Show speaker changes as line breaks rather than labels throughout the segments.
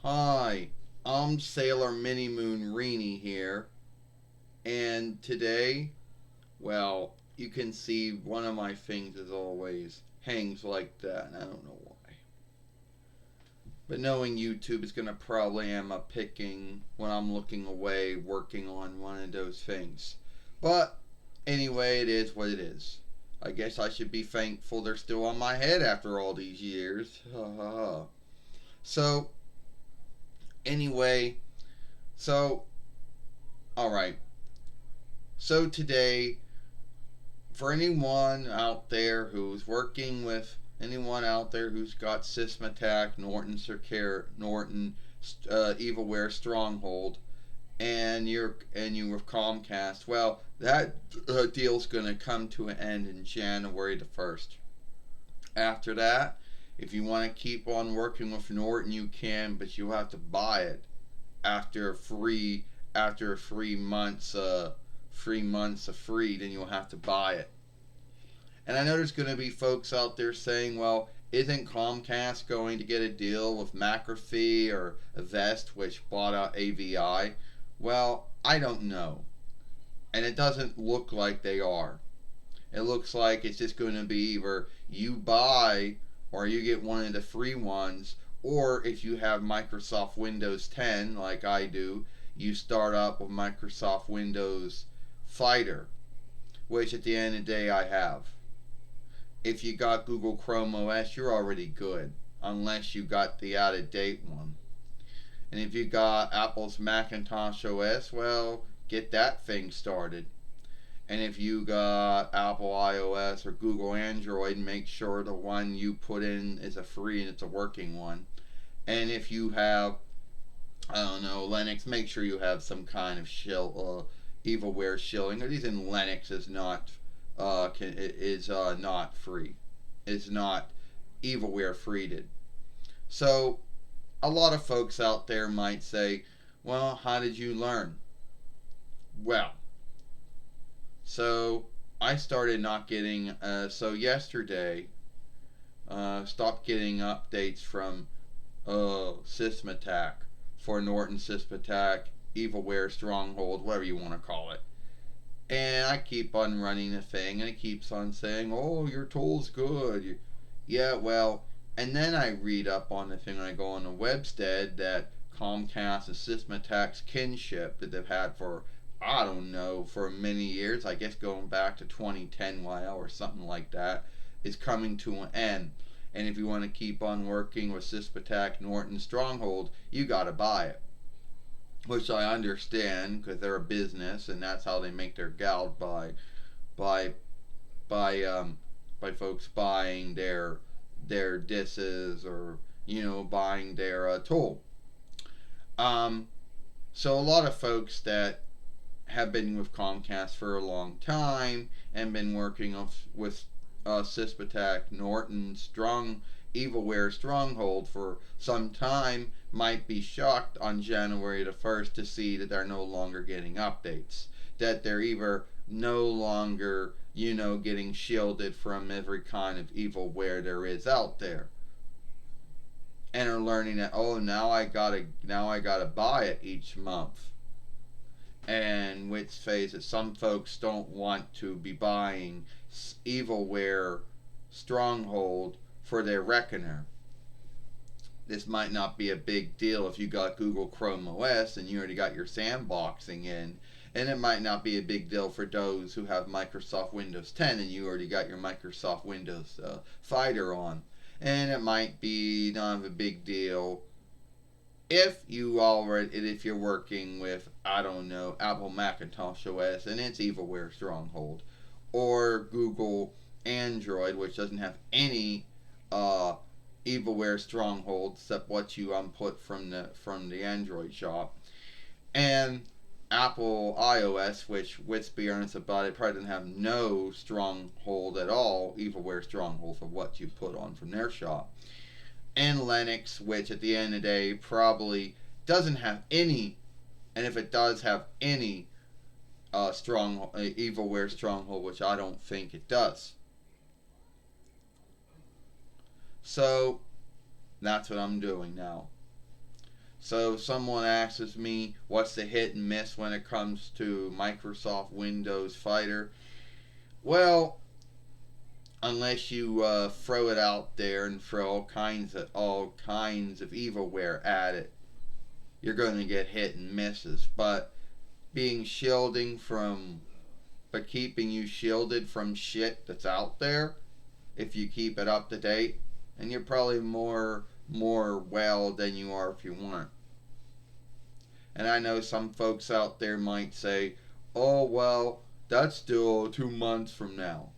Hi, I'm Sailor Mini Moon Reenie here, and today, well, you can see one of my things as always hangs like that, and I don't know why. But knowing YouTube is gonna probably end up picking when I'm looking away, working on one of those things. But anyway, it is what it is. I guess I should be thankful they're still on my head after all these years. So anyway, so all right. So today, for anyone out there who's got Sysmattack, Norton Circare, Norton, Evilware Stronghold, and you with Comcast, well, that deal's gonna come to an end in January the 1st. After that, if you want to keep on working with Norton, you can, but you have to buy it after free after 3 months 3 months of free, then you'll have to buy it. And I know there's going to be folks out there saying, well, isn't Comcast going to get a deal with McAfee or Vest, which bought out AVI? Well, I don't know. And it doesn't look like they are. It looks like it's just going to be either you buy or you get one of the free ones, or if you have Microsoft Windows 10 like I do, you start up with Microsoft Windows Fighter, which at the end of the day I have. If you got Google Chrome OS, you're already good, unless you got the out of date one. And if you got Apple's Macintosh OS, well, get that thing started. And if you got Apple iOS or Google Android, make sure the one you put in is a free and it's a working one. And if you have, I don't know, Linux, make sure you have some kind of evilware shilling. The reason Linux is not free. It's not evilware freed. So a lot of folks out there might say, well, how did you learn? Well, so I started not getting, so yesterday, stopped getting updates from Sysmattack for Norton Sysmattack, Evilware Stronghold, whatever you want to call it. And I keep on running the thing, and it keeps on saying, oh, your tool's good. Yeah, well, and then I read up on the thing, and I go on the Webstead that Comcast and Sysmattack's kinship that they've had for, I don't know, for many years, I guess going back to 2010 or something like that, is coming to an end. And if you want to keep on working with Sysmattack, Norton, Stronghold, you gotta buy it. Which I understand because they're a business and that's how they make their gout by by by folks buying their disses or buying their tool. Um, so a lot of folks that have been with Comcast for a long time and been working with Sysmattack, Norton, Evilware Stronghold for some time might be shocked on January the 1st to see that they're no longer getting updates. That they're either no longer, getting shielded from every kind of evilware there is out there. And are learning that, oh, now I gotta buy it each month. And which phase that some folks don't want to be buying evilware Stronghold for their Reckoner. This might not be a big deal if you got Google Chrome OS and you already got your sandboxing in, and it might not be a big deal for those who have Microsoft Windows 10 and you already got your Microsoft Windows Fighter on, and it might be not a big deal if you're working with, I don't know, Apple Macintosh OS and it's Evilware Stronghold, or Google Android, which doesn't have any Evilware Stronghold except what you put from the Android shop, and Apple iOS, which, let's be honest about it, probably doesn't have no stronghold at all, Evilware Stronghold for what you put on from their shop, and Linux, which at the end of the day probably doesn't have any, and if it does have any Evilware Stronghold, which I don't think it does. So that's what I'm doing now. So if someone asks me what's the hit and miss when it comes to Microsoft Windows Fighter, well, unless you throw it out there and throw all kinds of evilware at it, you're going to get hit and misses. But being shielding from, but keeping you shielded from shit that's out there, if you keep it up to date, and you're probably more well than you are if you weren't. And I know some folks out there might say, "Oh well, that's still 2 months from now."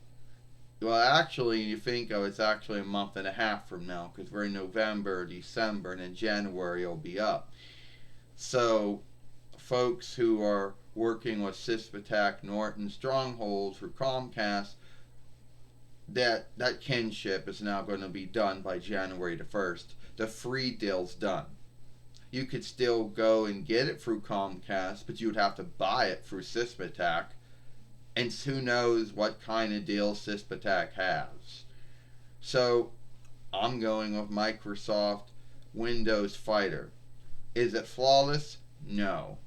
Well, actually, you think of it's actually a month and a half from now because we're in November, December, and in January it'll be up. So, folks who are working with Syspatec, Norton, Stronghold for Comcast, that kinship is now going to be done by January the 1st. The free deal's done. You could still go and get it through Comcast, but you would have to buy it through Syspatec. And who knows what kind of deal Syspatec has. So I'm going with Microsoft Windows Fighter. Is it flawless? No.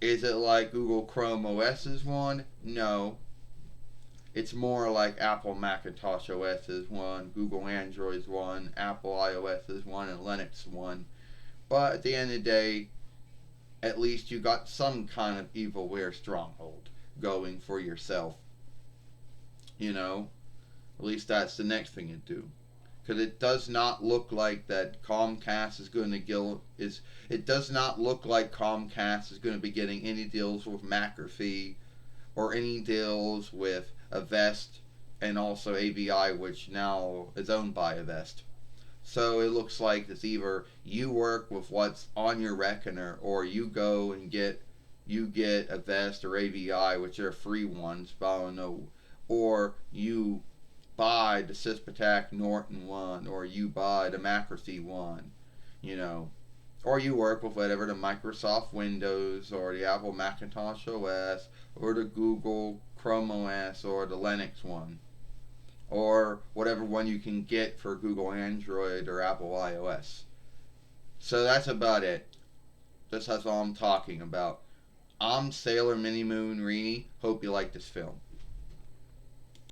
Is it like Google Chrome OS's one? No. It's more like Apple Macintosh OS's one, Google Android's one, Apple iOS's one, and Linux one. But at the end of the day, at least you got some kind of evilware stronghold going for yourself. You know, at least that's the next thing you do. Because it does not look like that Comcast is going to it does not look like Comcast is going to be getting any deals with McAfee or any deals with Avest and also AVI, which now is owned by Avest. So it looks like it's either you work with what's on your reckoner, or you go and you get Avest or AVI, which are free ones, but I don't know, or you buy the Syspatec Norton one, or you buy the McAfee one, you know, or you work with whatever the Microsoft Windows or the Apple Macintosh OS or the Google Chrome OS or the Linux one, or whatever one you can get for Google Android or Apple iOS. So that's about it. That's all I'm talking about. I'm Sailor Mini Moon Reenie. Hope you like this film.